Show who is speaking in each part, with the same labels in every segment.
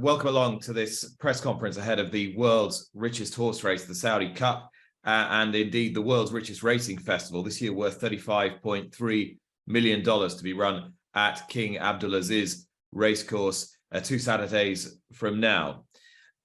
Speaker 1: Welcome along to this press conference ahead of the world's richest horse race, the Saudi Cup, and indeed the world's richest racing festival, this year worth $35.3 million to be run at King Abdulaziz racecourse 2 Saturdays from now.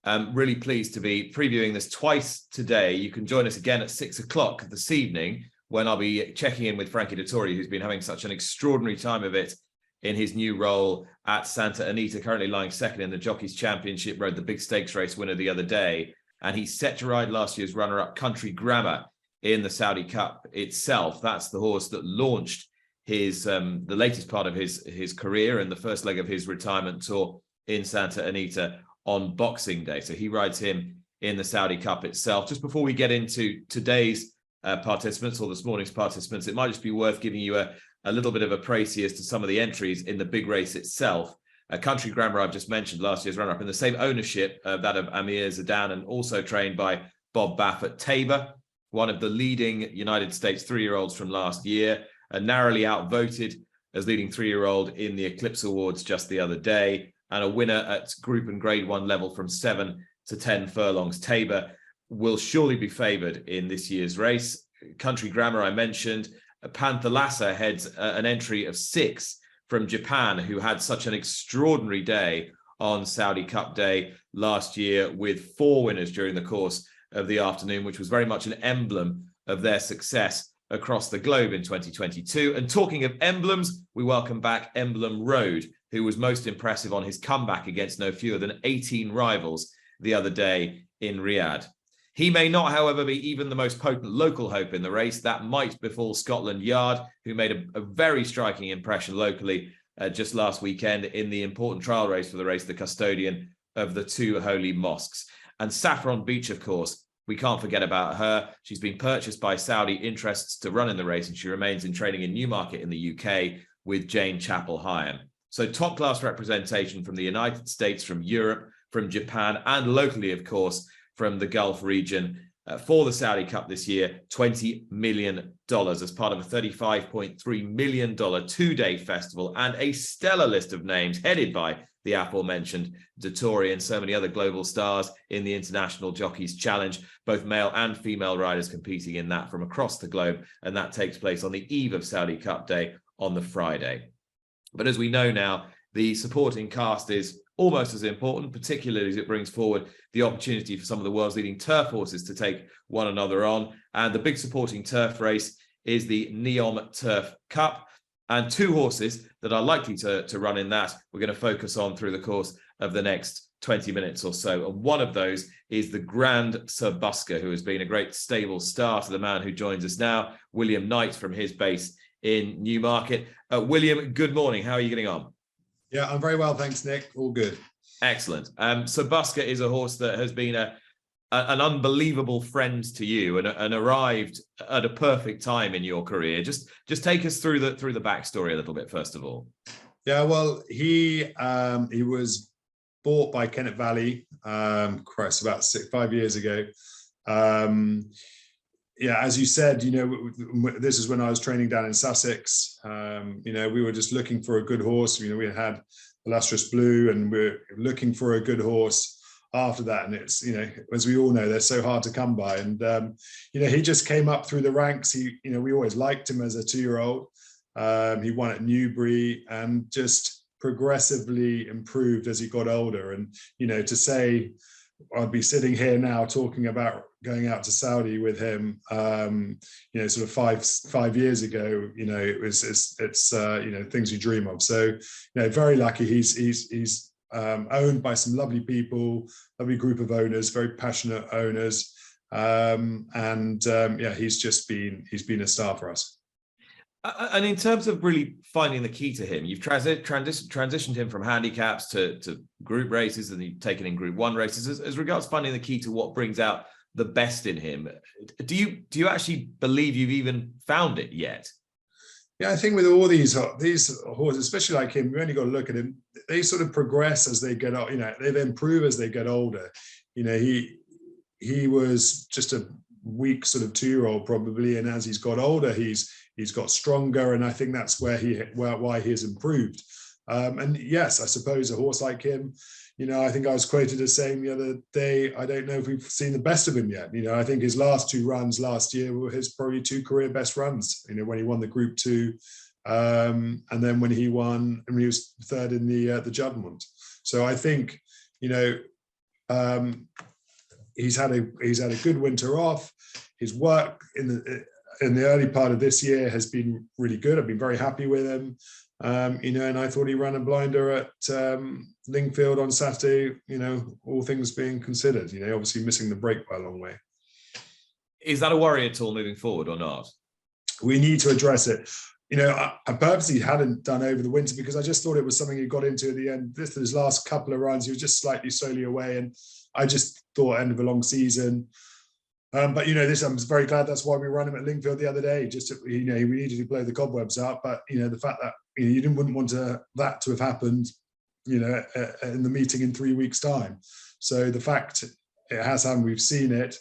Speaker 1: I'm really pleased to be previewing this twice today. You can join us again at 6 o'clock this evening when I'll be checking in with Frankie Dettori, who's been having such an extraordinary time of it in his new role at Santa Anita, currently lying second in the Jockey's Championship, rode the big stakes race winner the other day. And he's set to ride last year's runner-up Country Grammar in the Saudi Cup itself. That's the horse that launched his the latest part of his career and the first leg of his retirement tour in Santa Anita on Boxing Day. So he rides him in the Saudi Cup itself. Just before we get into today's participants or this morning's participants, it might just be worth giving you a little bit of a précis as to some of the entries in the big race itself. Country Grammar, I've just mentioned, last year's runner-up in the same ownership, that of Amir Zidane, and also trained by Bob Baff at Tabor, one of the leading United States 3-year-olds from last year, narrowly outvoted as leading 3-year-old in the Eclipse Awards just the other day, and a winner at Group and Grade 1 level from 7 to 10 furlongs. Tabor will surely be favoured in this year's race. Country Grammar, I mentioned. Panthalassa heads an entry of 6 from Japan, who had such an extraordinary day on Saudi Cup Day last year with 4 winners during the course of the afternoon, which was very much an emblem of their success across the globe in 2022. And talking of emblems, we welcome back Emblem Road, who was most impressive on his comeback against no fewer than 18 rivals the other day in Riyadh. He may not, however, be even the most potent local hope in the race. That might befall Scotland Yard, who made a very striking impression locally just last weekend in the important trial race for the race, the custodian of the 2 holy mosques. And Saffron Beach, of course, we can't forget about her. She's been purchased by Saudi interests to run in the race, and she remains in training in Newmarket in the UK with Jane Chappell-Hyam. So top-class representation from the United States, from Europe, from Japan, and locally, of course, from the Gulf region for the Saudi Cup this year, $20 million as part of a $35.3 million 2-day festival, and a stellar list of names headed by the aforementioned Dettori and so many other global stars in the International Jockeys Challenge, both male and female riders competing in that from across the globe, and that takes place on the eve of Saudi Cup Day on the Friday. But as we know now, the supporting cast is almost as important, particularly as it brings forward the opportunity for some of the world's leading turf horses to take one another on. And the big supporting turf race is the Neom Turf Cup. And 2 horses that are likely to run in that we're going to focus on through the course of the next 20 minutes or so. And one of those is the Grand Sir Busker, who has been a great stable star to the man who joins us now, William Knight, from his base in Newmarket. William, good morning. How are you getting on?
Speaker 2: Yeah, I'm very well, thanks, Nick. All good.
Speaker 1: Excellent. So Busker is a horse that has been an unbelievable friend to you and arrived at a perfect time in your career. Just take us through the backstory a little bit, first of all.
Speaker 2: Yeah, well, he was bought by Kennet Valley, about 5 years ago. Yeah, as you said, this is when I was training down in Sussex. We were just looking for a good horse. We had Illustrious Blue, and we're looking for a good horse after that. And it's, as we all know, they're so hard to come by. And, he just came up through the ranks. We always liked him as a 2-year-old. He won at Newbury and just progressively improved as he got older. And, to say I'd be sitting here now talking about going out to Saudi with him, sort of five years ago, it's things you dream of. So, very lucky. He's owned by some lovely people, lovely group of owners, very passionate owners. He's been a star for us.
Speaker 1: And in terms of really finding the key to him, you've transitioned him from handicaps to group races, and you've taken in Group 1 races. As regards finding the key to what brings out the best in him, do you actually believe you've even found it yet?
Speaker 2: Yeah, I think with all these horses, especially like him, we only got to look at him. They sort of progress as they get up. They improve as they get older. He was just a weak sort of 2-year-old probably, and as he's got older, he's got stronger, and I think that's why he has improved. And yes, I suppose a horse like him, you know, I think I was quoted as saying the other day, I don't know if we've seen the best of him yet. You know, I think his last 2 runs last year were his probably 2 career best runs, you know, when he won the Group 2, and then when he won, and he was 3rd in the Judgment. So I think, you know, he's had a good winter off. His work in the early part of this year has been really good. I've been very happy with him. You know, and I thought he ran a blinder at Lingfield on Saturday, you know, all things being considered, you know, obviously missing the break by a long way.
Speaker 1: Is that a worry at all moving forward or not?
Speaker 2: We need to address it. You know, I purposely hadn't done over the winter because I just thought it was something he got into at the end. His last couple of runs, he was just slightly slowly away, and I just thought end of a long season. But you know, I'm very glad that's why we ran him at Lingfield the other day. Just to, you know, we needed to blow the cobwebs up. But you know, the fact that you wouldn't want that to have happened, you know, in the meeting in 3 weeks' time. So the fact it has happened, we've seen it.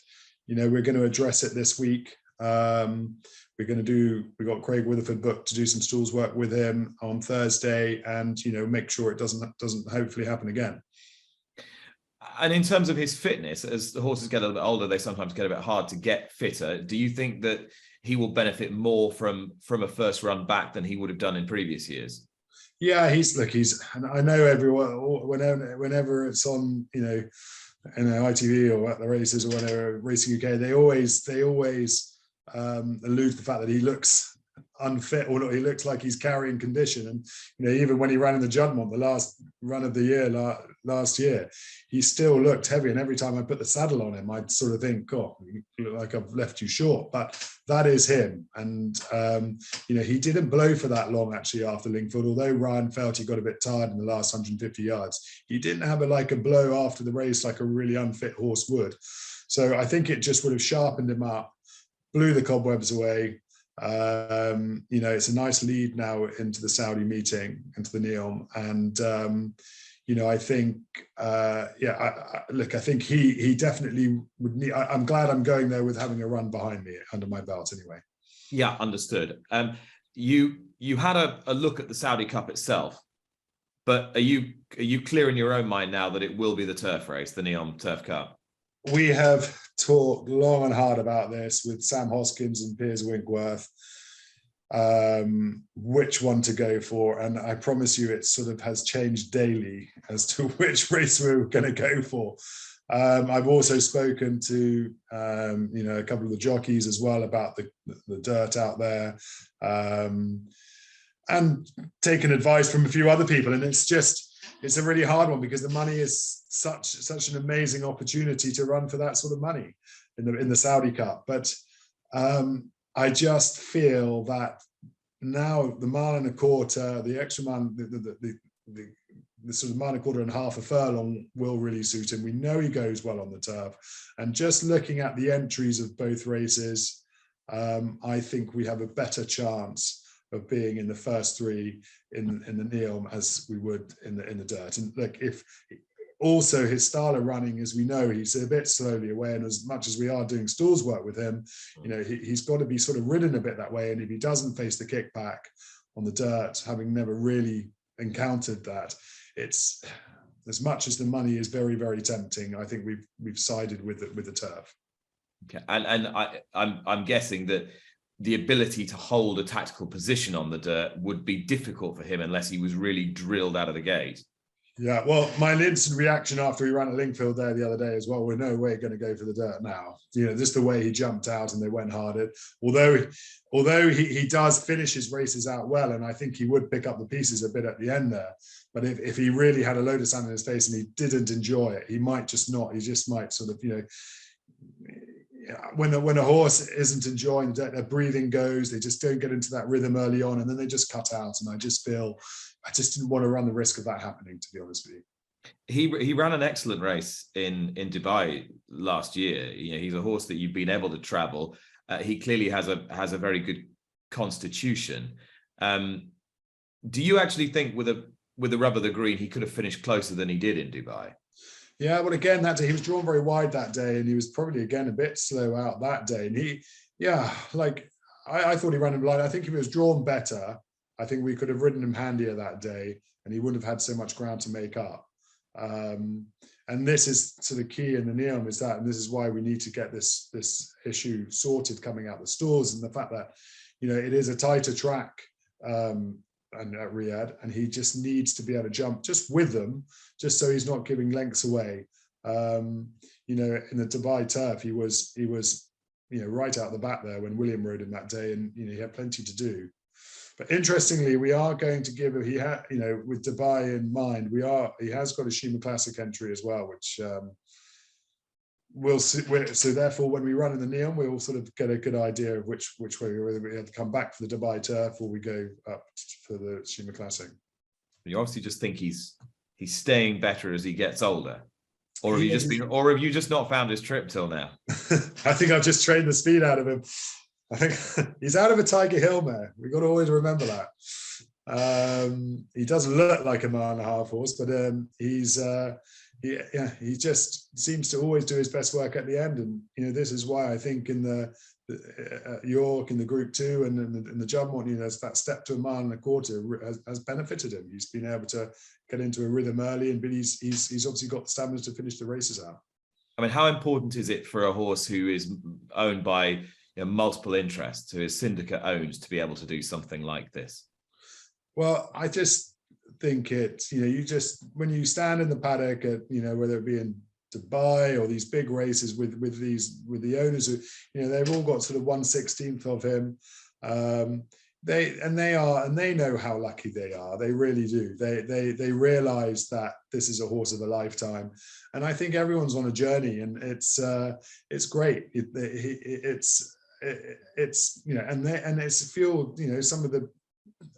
Speaker 2: You know, we're going to address it this week. We've got Craig Witherford booked to do some stalls work with him on Thursday, and you know, make sure it doesn't hopefully happen again.
Speaker 1: And in terms of his fitness, as the horses get a little bit older, they sometimes get a bit hard to get fitter. Do you think that he will benefit more from a first run back than he would have done in previous years?
Speaker 2: Yeah, and I know everyone, whenever it's on, you know, ITV or at the races or whatever, Racing UK, they always allude to the fact that he looks unfit, or not, he looks like he's carrying condition. And you know, even when he ran in the Judgment, the last run of the year last year, he still looked heavy, and every time I put the saddle on him, I'd sort of think, oh, you look like I've left you short. But that is him. And you know, he didn't blow for that long actually after Lingfield, although Ryan felt he got a bit tired in the last 150 yards. He didn't have a blow after the race like a really unfit horse would. So I think it just would have sharpened him up, blew the cobwebs away. You know, it's a nice lead now into the Saudi meeting, into the Neom, and you know, I think look, I think he definitely would need. I'm glad I'm going there with having a run behind me under my belt anyway.
Speaker 1: Yeah, understood. You had a look at the Saudi Cup itself, but are you clear in your own mind now that it will be the turf race, the Neom Turf Cup?
Speaker 2: We have talked long and hard about this with Sam Hoskins and Piers Winkworth, which one to go for, and I promise you it sort of has changed daily as to which race we're going to go for. I've also spoken to you know, a couple of the jockeys as well about the dirt out there, and taken advice from a few other people, and it's a really hard one because the money is such an amazing opportunity to run for that sort of money in the Saudi Cup. But I just feel that now the mile and a quarter, the extra mile, the sort of mile and a quarter and half a furlong will really suit him. We know he goes well on the turf, and just looking at the entries of both races, I think we have a better chance of being in the first 3 in the Neom as we would in the dirt. And look, if also his style of running, as we know, he's a bit slowly away, and as much as we are doing stalls work with him, you know, he's got to be sort of ridden a bit that way. And if he doesn't face the kickback on the dirt, having never really encountered that, it's, as much as the money is very, very tempting, I think we've sided with the turf.
Speaker 1: Okay, and I'm guessing that the ability to hold a tactical position on the dirt would be difficult for him unless he was really drilled out of the gate.
Speaker 2: Yeah, well, my instant reaction after he ran at Lingfield there the other day as well, we're no way going to go for the dirt now. You know, just the way he jumped out and they went hard. Although he does finish his races out well, and I think he would pick up the pieces a bit at the end there. But if he really had a load of sand in his face and he didn't enjoy it, he might just not. He just might sort of, you know, when a horse isn't enjoying the dirt, their breathing goes, they just don't get into that rhythm early on, and then they just cut out. And I just didn't want to run the risk of that happening, to be honest with you.
Speaker 1: He ran an excellent race in Dubai last year. You know, he's a horse that you've been able to travel. He clearly has a very good constitution. Do you actually think with the rub of the green, he could have finished closer than he did in Dubai?
Speaker 2: Yeah, well, again, that day he was drawn very wide that day, and he was probably again a bit slow out that day. And I thought he ran him blind. I think if he was drawn better, I think we could have ridden him handier that day. and he wouldn't have had so much ground to make up. And this is sort of key in the Neom, is that, and this is why we need to get this issue sorted coming out the stalls, and the fact that, you know, it is a tighter track and at Riyadh, and he just needs to be able to jump just with them, just so he's not giving lengths away. You know, in the Dubai turf, he was, you know, right out the back there when William rode him that day, and, you know, he had plenty to do. But interestingly, we are going to give, he had, you know, with Dubai in mind, he has got a Shima Classic entry as well, which we'll see. So therefore, when we run in the Neom, we'll sort of get a good idea of which way, whether we have to come back for the Dubai turf or we go up for the Shima Classic.
Speaker 1: You obviously just think he's staying better as he gets older. Or have you just not found his trip till now?
Speaker 2: I think I've just trained the speed out of him. I think he's out of a Tiger Hill mare. We've got to always remember that. He doesn't look like a mile and a half horse, but he just seems to always do his best work at the end. And, you know, this is why I think in the York, in the Group 2 and in the Jumpmont, you know, that step to a mile and a quarter has benefited him. He's been able to get into a rhythm early, but he's obviously got the stamina to finish the races out.
Speaker 1: I mean, how important is it for a horse who is owned by, you know, multiple interests, who is syndicate owned, to be able to do something like this? Well,
Speaker 2: I just think it's, you know, you just, when you stand in the paddock at, you know, whether it be in Dubai or these big races with the owners who, you know, they've all got sort of 1/16 of him. They know how lucky they are. They really do. They realize that this is a horse of a lifetime, and I think everyone's on a journey, and it's great. It's you know, and it's fueled, you know, some of the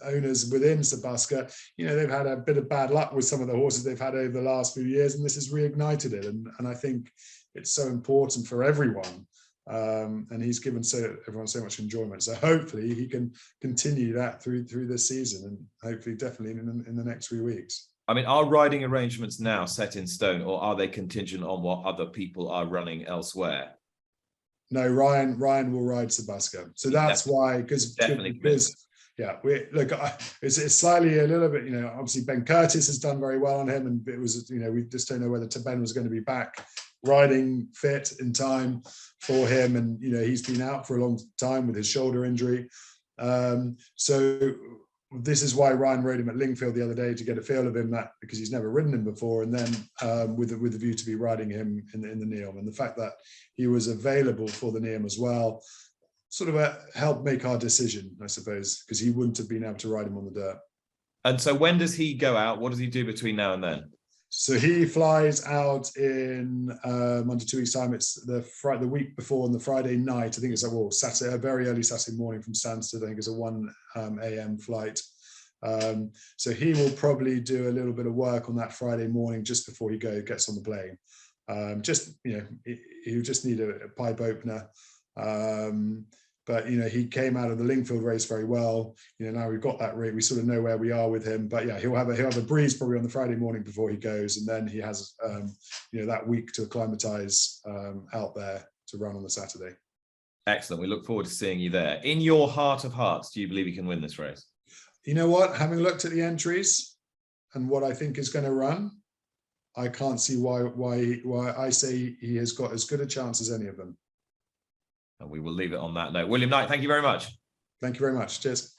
Speaker 2: owners within Busker, you know, they've had a bit of bad luck with some of the horses they've had over the last few years, and this has reignited it. And I think it's so important for everyone. And he's given everyone so much enjoyment. So hopefully he can continue that through this season, and hopefully definitely in the next 3 weeks.
Speaker 1: I mean, are riding arrangements now set in stone, or are they contingent on what other people are running elsewhere?
Speaker 2: No, Ryan will ride Busker. So that's why, because yeah, it's slightly a little bit, you know, obviously Ben Curtis has done very well on him, and it was, you know, we just don't know whether Ben was going to be back riding fit in time for him, and, you know, he's been out for a long time with his shoulder injury. So this is why Ryan rode him at Lingfield the other day, to get a feel of him, that because he's never ridden him before, and then with the view to be riding him in the Neom, and the fact that he was available for the Neom as well sort of helped make our decision, I suppose, because he wouldn't have been able to ride him on the dirt.
Speaker 1: And so when does he go out? What does he do between now and then?
Speaker 2: So he flies out in under 2 weeks' time. It's the week before, on the Friday night. I think it's Saturday, a very early Saturday morning from Stansted. I think it's a 1 a.m. flight. So he will probably do a little bit of work on that Friday morning just before he gets on the plane. Just, you know, he'll just need a pipe opener. But, you know, he came out of the Lingfield race very well. You know, now we've got that rate, we sort of know where we are with him. But yeah, he'll have a breeze probably on the Friday morning before he goes, and then he has you know, that week to acclimatise out there to run on the Saturday.
Speaker 1: Excellent. We look forward to seeing you there. In your heart of hearts, do you believe he can win this race?
Speaker 2: You know what? Having looked at the entries and what I think is going to run, I can't see why I say he has got as good a chance as any of them.
Speaker 1: And we will leave it on that note. William Knight, thank you very much.
Speaker 2: Thank you very much. Cheers.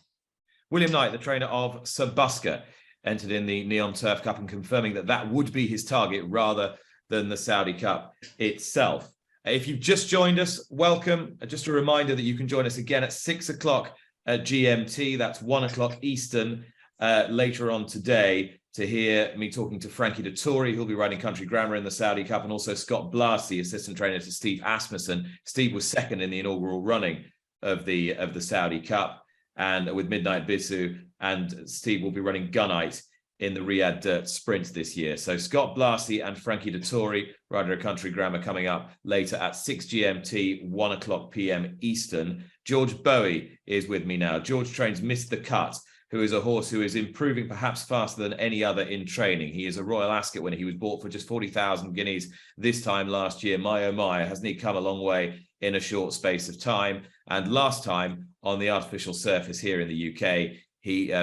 Speaker 1: William Knight, the trainer of Busker, entered in the Neom Turf Cup, and confirming that would be his target rather than the Saudi Cup itself. If you've just joined us, welcome. Just a reminder that you can join us again at 6 o'clock at GMT. That's 1 o'clock Eastern later on today, to hear me talking to Frankie Dettori, who'll be riding Country Grammar in the Saudi Cup, and also Scott Blasey, assistant trainer to Steve Asmussen. Steve was second in the inaugural running of the Saudi Cup, and with Midnight Bisu, and Steve will be running Gunite in the Riyadh Dirt Sprint this year. So Scott Blasey and Frankie Dettori, rider of Country Grammar, coming up later at 6 GMT, 1 o'clock PM Eastern. George Boughey is with me now. George trains Miss the Cut, who is a horse who is improving perhaps faster than any other in training. He is a Royal Ascot winner. He was bought for just 40,000 guineas this time last year. My oh my, hasn't he come a long way in a short space of time? And last time on the artificial surface here in the UK, he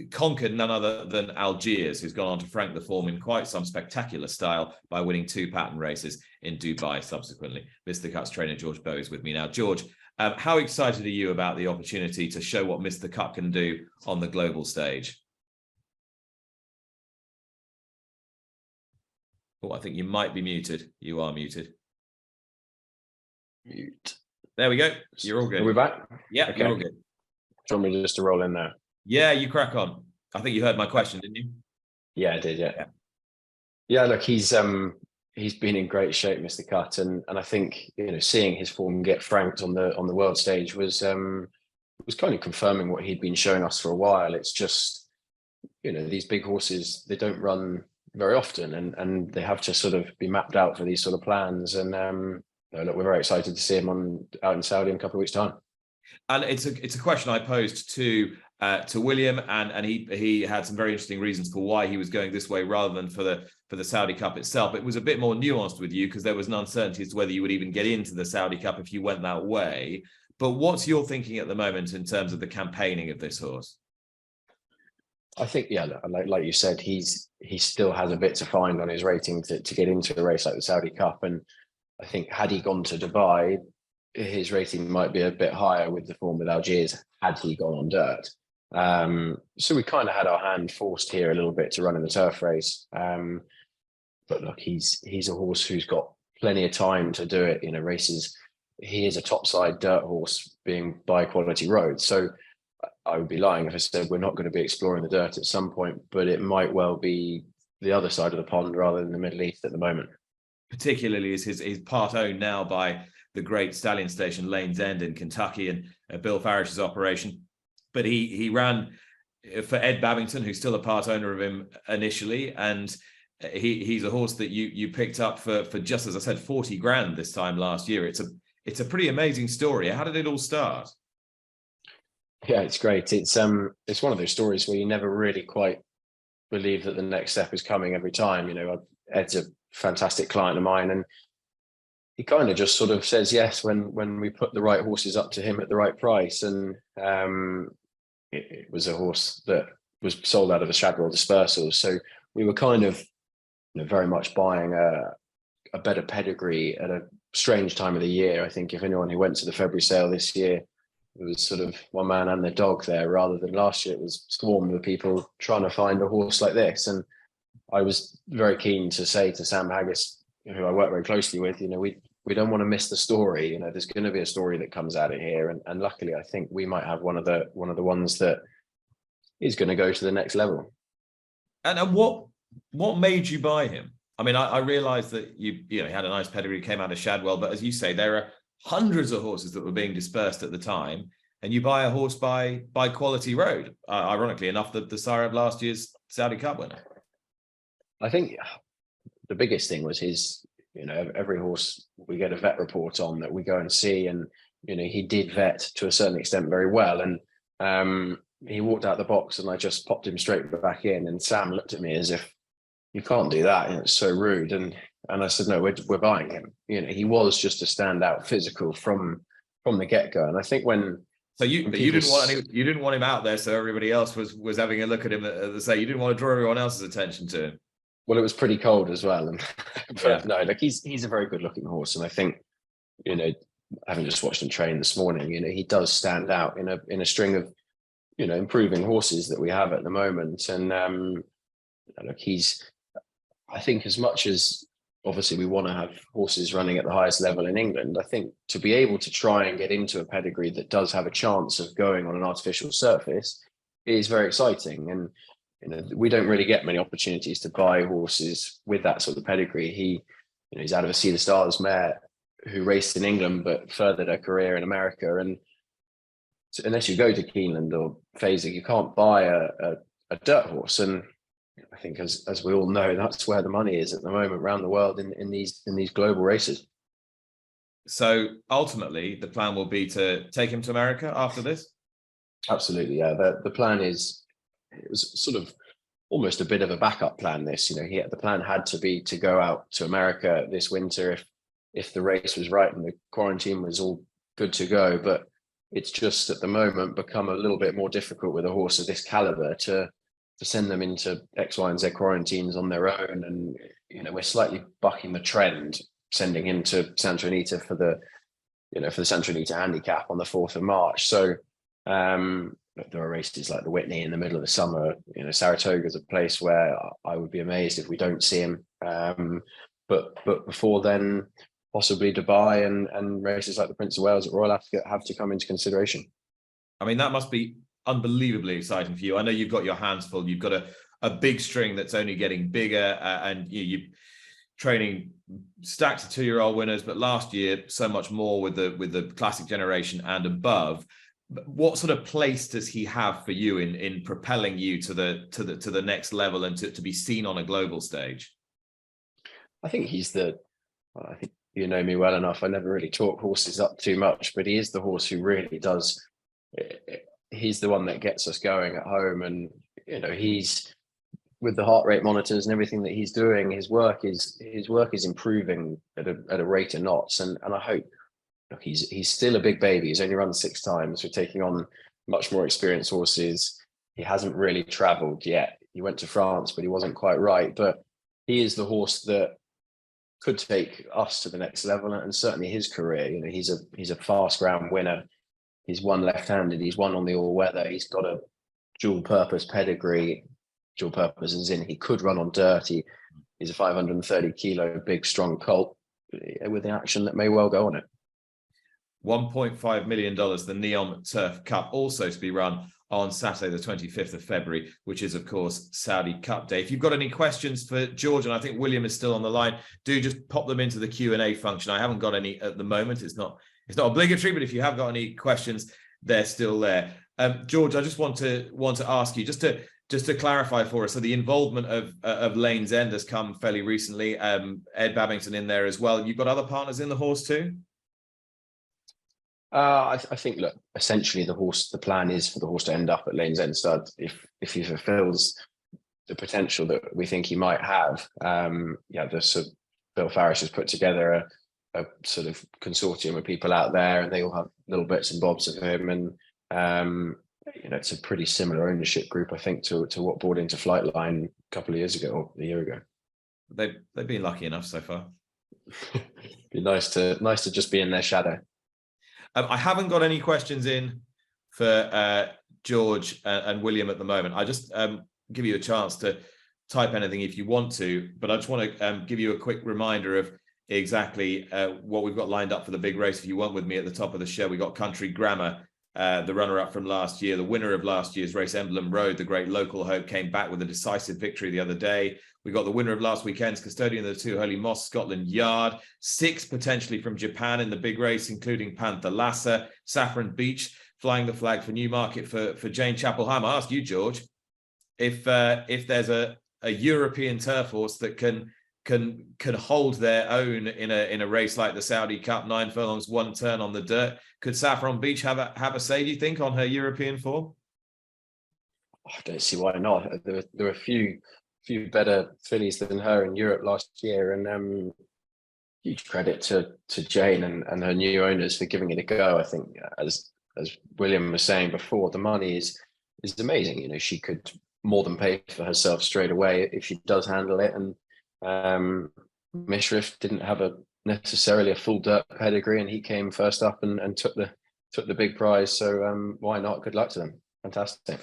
Speaker 1: conquered none other than Algiers, who's gone on to frank the form in quite some spectacular style by winning 2 pattern races in Dubai subsequently. Mr. Cut's trainer, George Boughey, is with me now. George, how excited are you about the opportunity to show what Mr. Cut can do on the global stage? Oh, I think you might be muted. You are muted.
Speaker 3: Mute.
Speaker 1: There we go. You're all good.
Speaker 3: Are we back?
Speaker 1: Yeah,
Speaker 3: Okay.
Speaker 1: you're all good.
Speaker 3: Do you want me just to roll in there?
Speaker 1: Yeah, you crack on. I think you heard my question, didn't you?
Speaker 3: Yeah, I did. Yeah. Look, he's been in great shape, Mr. Cut, and I think seeing his form get franked on the world stage was kind of confirming what he'd been showing us for a while. It's just these big horses, they don't run very often, and they have to sort of be mapped out for these sort of plans. And look, we're very excited to see him out in Saudi in a couple of weeks' time.
Speaker 1: And it's a question I posed to William, and he had some very interesting reasons for why he was going this way rather than for the Saudi Cup itself. It was a bit more nuanced with you because there was an uncertainty as to whether you would even get into the Saudi Cup if you went that way. But what's your thinking at the moment in terms of the campaigning of this horse?
Speaker 3: I think, yeah, like you said, he still has a bit to find on his rating to get into a race like the Saudi Cup. And I think had he gone to Dubai, his rating might be a bit higher with the form with Algiers had he gone on dirt. So we kind of had our hand forced here a little bit to run in the turf race. But look, he's a horse who's got plenty of time to do it in a races. He is a topside dirt horse being by quality road. So I would be lying if I said we're not going to be exploring the dirt at some point, but it might well be the other side of the pond rather than the Middle East at the moment.
Speaker 1: Particularly as his part owned now by the great stallion station Lane's End in Kentucky and Bill Farish's operation. But he ran for Ed Babington, who's still a part owner of him initially, and he's a horse that you picked up for just, as I said, 40 grand this time last year. It's a pretty amazing story. How did it all start?
Speaker 3: Yeah, it's great. It's one of those stories where you never really quite believe that the next step is coming every time. Ed's a fantastic client of mine, and he kind of just sort of says yes when we put the right horses up to him at the right price. And it was a horse that was sold out of the Shadwell dispersals. So we were kind of very much buying a better pedigree at a strange time of the year. I think if anyone who went to the February sale this year, it was sort of one man and their dog there, rather than last year it was swarmed with people trying to find a horse like this. And I was very keen to say to Sam Haggis, who I work very closely with, we don't want to miss the story. There's going to be a story that comes out of here, and luckily I think we might have one of the ones that is going to go to the next level.
Speaker 1: And what made you buy him? I mean, I realized that he had a nice pedigree, came out of Shadwell, but as you say, there are hundreds of horses that were being dispersed at the time, and you buy a horse by quality road. Ironically enough, the sire of last year's Saudi Cup winner.
Speaker 3: I think the biggest thing was his, every horse we get a vet report on that we go and see, and he did vet to a certain extent very well, and he walked out the box and I just popped him straight back in, and Sam looked at me as if, you can't do that, it's so rude. And I said, no, we're buying him. He was just a standout physical from the get-go. And I think you didn't want him out there so everybody else was having a look at him you didn't want to draw everyone else's attention to him. Well, it was pretty cold as well. And
Speaker 1: yeah.
Speaker 3: No, like he's a very good looking horse. And I think, having just watched him train this morning, he does stand out in a string of, improving horses that we have at the moment. And look, I think as much as obviously we want to have horses running at the highest level in England, I think to be able to try and get into a pedigree that does have a chance of going on an artificial surface is very exciting. And we don't really get many opportunities to buy horses with that sort of pedigree. He's out of a Sea the Stars mare who raced in England but furthered her career in America. And unless you go to Keeneland or Fasig, you can't buy a dirt horse. And I think as we all know, that's where the money is at the moment around the world in these global races.
Speaker 1: So ultimately, the plan will be to take him to America after this?
Speaker 3: Absolutely, yeah. The plan is, it was sort of almost a bit of a backup plan. The plan had to be to go out to America this winter if the race was right and the quarantine was all good to go. But it's just at the moment become a little bit more difficult with a horse of this caliber to send them into X, Y, and Z quarantines on their own. And, you know, we're slightly bucking the trend, sending him to Santa Anita for the Santa Anita handicap on the 4th of March. So there are races like the Whitney in the middle of the summer. You know, Saratoga is a place where I would be amazed if we don't see him. But before then, possibly Dubai and races like the Prince of Wales at Royal have to come into consideration.
Speaker 1: I mean, that must be unbelievably exciting for you. I know you've got your hands full. You've got a big string that's only getting bigger, and you're training stacks of 2-year-old winners, but last year so much more with the classic generation and above. What sort of place does he have for you in propelling you to the next level and to be seen on a global stage?
Speaker 3: I think I think you know me well enough. I never really talk horses up too much, but he is the horse who really does. He's the one that gets us going at home, and you know, he's with the heart rate monitors and everything that he's doing. His work is improving at a rate of knots, and I hope. Look, he's still a big baby. He's only run 6 times. We're taking on much more experienced horses. He hasn't really travelled yet. He went to France, but he wasn't quite right. But he is the horse that could take us to the next level, and certainly his career. You know, he's a fast ground winner. He's won left-handed. He's won on the all-weather. He's got a dual-purpose pedigree. Dual purpose as in he could run on dirt. He's a 530 kilo big strong colt with the action that may well go on it.
Speaker 1: $1.5 million, the Neom Turf Cup, also to be run on Saturday, the 25th of February, which is, of course, Saudi Cup Day. If you've got any questions for George, and I think William is still on the line, do just pop them into the Q&A function. I haven't got any at the moment. It's not obligatory, but if you have got any questions, they're still there. George, I just want to ask you, just to clarify for us, so the involvement of Lane's End has come fairly recently. Ed Babington in there as well. You've got other partners in the horse too?
Speaker 3: I think, look, essentially the plan is for the horse to end up at Lane's End Stud if he fulfills the potential that we think he might have. Bill Farish has put together a sort of consortium of people out there, and they all have little bits and bobs of him, and you know, it's a pretty similar ownership group, I think, to what bought into Flightline a couple of years ago or a year ago.
Speaker 1: They've been lucky enough so far.
Speaker 3: Be nice to just be in their shadow.
Speaker 1: I haven't got any questions in for George and William at the moment. I just give you a chance to type anything if you want to, but I just want to give you a quick reminder of exactly what we've got lined up for the big race. If you weren't with me at the top of the show, we got Country Grammar, the runner-up from last year, the winner of last year's race, Emblem Road, the great local hope, came back with a decisive victory the other day. We got the winner of last weekend's Custodian of the Two Holy Moss, Scotland Yard, 6 potentially from Japan in the big race, including Panther Lassa, Saffron Beach, flying the flag for Newmarket for Jane Chapel-Hyam. I ask you, George, if there's a European turf horse that can hold their own in a race like the Saudi Cup, 9 furlongs, 1 turn on the dirt, could Saffron Beach have a say, do you think, on her European form?
Speaker 3: I don't see why not. There were a few better fillies than her in Europe last year, and huge credit to Jane and her new owners for giving it a go. I think, as William was saying before, the money is amazing. You know, she could more than pay for herself straight away if she does handle it. And Mishriff didn't have necessarily a full dirt pedigree, and he came first up and took the big prize. So why not? Good luck to them. Fantastic.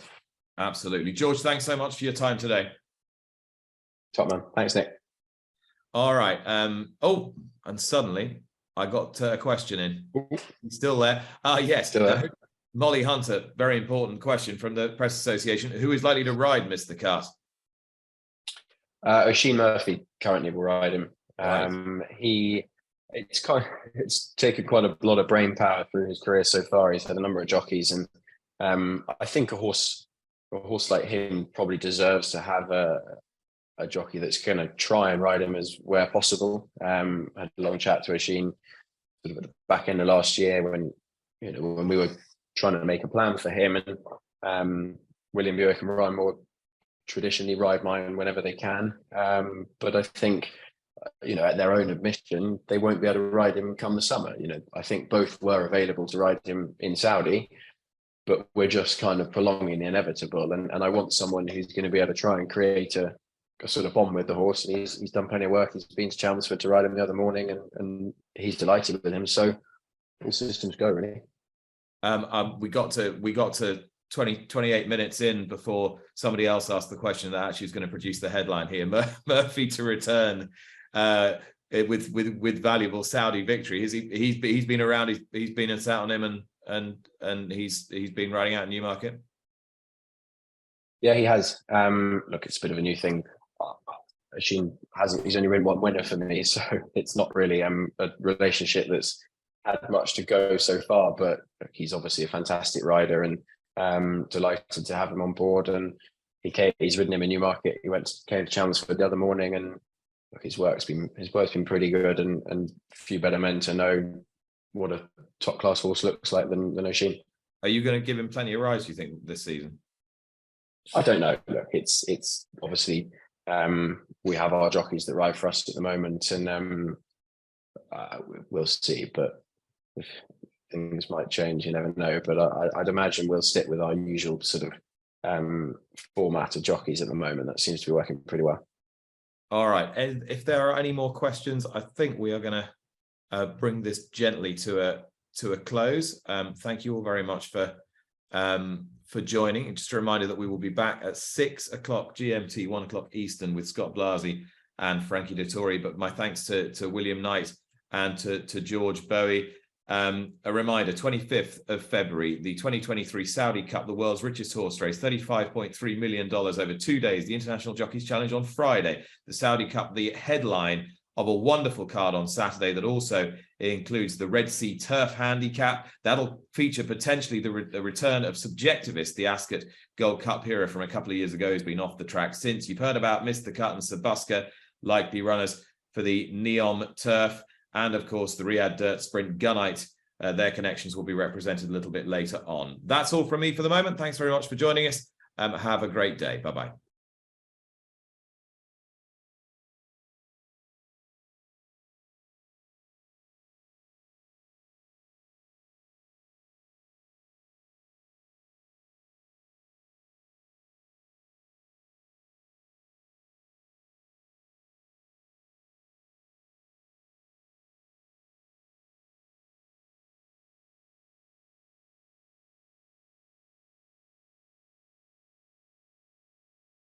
Speaker 1: Absolutely. George, thanks so much for your time today.
Speaker 3: Top man. Thanks, Nick.
Speaker 1: All right. And suddenly I got a question in. He's still there? Yes.
Speaker 3: Still there.
Speaker 1: Molly Hunter, very important question from the Press Association. Who is likely to ride Mr. Cut?
Speaker 3: Oisin Murphy currently will ride him.
Speaker 1: Right.
Speaker 3: It's taken quite a lot of brain power through his career so far. He's had a number of jockeys, and I think a horse like him probably deserves to have a jockey that's going to try and ride him as where possible. I had a long chat to Oisin sort of at the back end of last year when we were trying to make a plan for him, and William Buick and Ryan Moore traditionally ride mine whenever they can. But I think at their own admission, they won't be able to ride him come the summer. I think both were available to ride him in Saudi, but we're just kind of prolonging the inevitable. And I want someone who's going to be able to try and create a sort of bond with the horse. And he's done plenty of work. He's been to Chelmsford to ride him the other morning, and he's delighted with him. So all systems go, really.
Speaker 1: We got to 28 minutes in before somebody else asked the question that actually was going to produce the headline here. Murphy to return with valuable Saudi victory. He's been around. He's been and sat on him, and he's been riding out in Newmarket.
Speaker 3: Yeah, he has. Look, it's a bit of a new thing. He's only been one winner for me, so it's not really a relationship that's had much to go so far. But he's obviously a fantastic rider, and delighted to have him on board. And he's ridden him in Newmarket. He came to Chelmsford the other morning, and look, his work's been pretty good, and few better men to know what a top class horse looks like than Oisin.
Speaker 1: Are you going to give him plenty of rides, do you think, this season?
Speaker 3: I don't know. Look, it's obviously we have our jockeys that ride for us at the moment, and we'll see. But if things might change, you never know. But I'd imagine we'll stick with our usual sort of format of jockeys at the moment. That seems to be working pretty well. All
Speaker 1: right. And if there are any more questions, I think we are going to bring this gently to a close. Thank you all very much for joining. And just a reminder that we will be back at 6 o'clock GMT, 1 o'clock Eastern with Scott Blasey and Frankie Dettori. But my thanks to William Knight and to George Boughey. A reminder, 25th of February, the 2023 Saudi Cup, the world's richest horse race, $35.3 million over 2 days. The International Jockeys Challenge on Friday. The Saudi Cup, the headline of a wonderful card on Saturday that also includes the Red Sea Turf Handicap. That'll feature potentially the return of Subjectivist, the Ascot Gold Cup hero from a couple of years ago, who's been off the track since. You've heard about Mr. Cut and Sir Busker, likely runners for the Neom Turf. And of course, the Riyadh Dirt Sprint Gunite. Their connections will be represented a little bit later on. That's all from me for the moment. Thanks very much for joining us. Have a great day. Bye-bye.